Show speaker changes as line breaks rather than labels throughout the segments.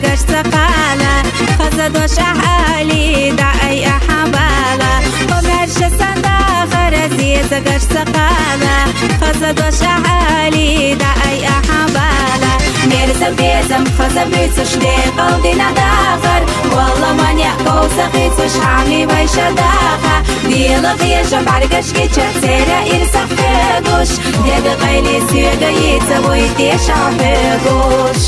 قشت قالة خزد وشحالي دعي أحبالة ومرش سندا خرزيز قشت قالة خزد وشحالي دعي أحبالة مرزم بيزم خزب بيتش دي قلبي نداخر والله من يحكو سخيتش حامي بيش داخر ديلا غيجم برقش كيتشر سيرا إرسا فيقوش ديق غيلي سيغا يتسوي تيشا فيقوش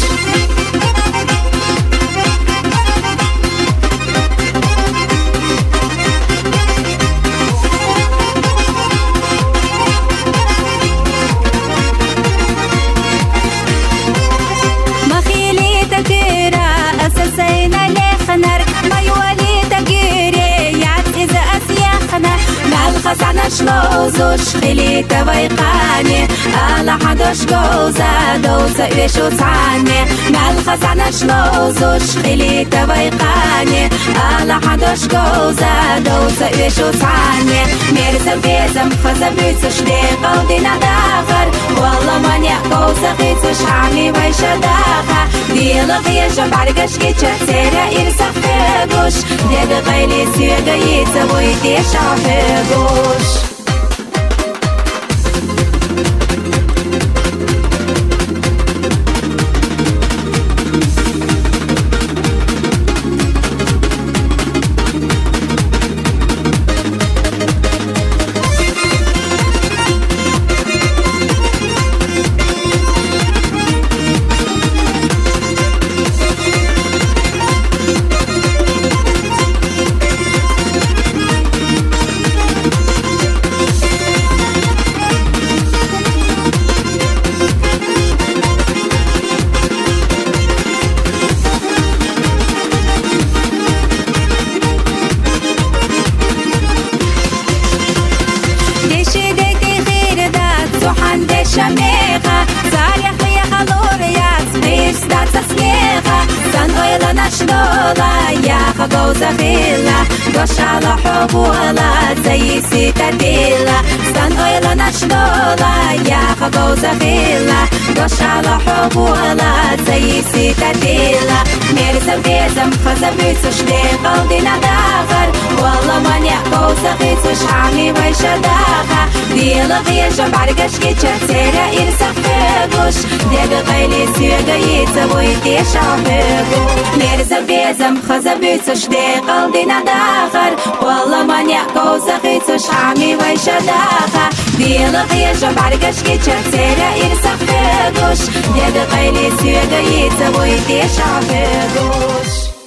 مخيلي تكيرا أساسينا لخنر ما يولي تكيري يعتز أسيخنا الخزانة شلوزوش خلي تويقاني على حدوش جوزة دوسة ويشو ثاني الخزانة شلوزوش خلي تويقاني على حدوش جوزة دوسة ويشو ثاني مرزم بيزم خزا بيتش دي قلبي نداخر والله من يحكو سخيتش عمي ويش داخر ديلا غيجم برقش كيتشر سيرا إرسا فيقوش ديق غيلي سيغا يتسوي تيشا فيقوش شميخة صالح في خلوريات مش ستات سميخة سن اويلا نشلولا يا خبوزة خيلة دوش على حبولا زي سيتا ديلا سن اويلا نشلولا يا خبوزة خيلة دوش على حبولا زي سيتا ديلا مرزم بيزم خزا بيتش دي قلبي نداخر والله من يحكو سخيتش عمي ويش داخر ديلا غيجم برقش كيتشر سيرا إرسا فيقوش ديق غيلي سيغا يتسوي تيشا فيقوش مرزم بيزم خزا بيتش دي قلبي نداخر والله من يحكو سخيتش عمي ويش داخر ديلا غيجم برقش كيتشر سيرا إرسا فيقوش ديق غيلي سيغا يتسوي تيشا فيقوش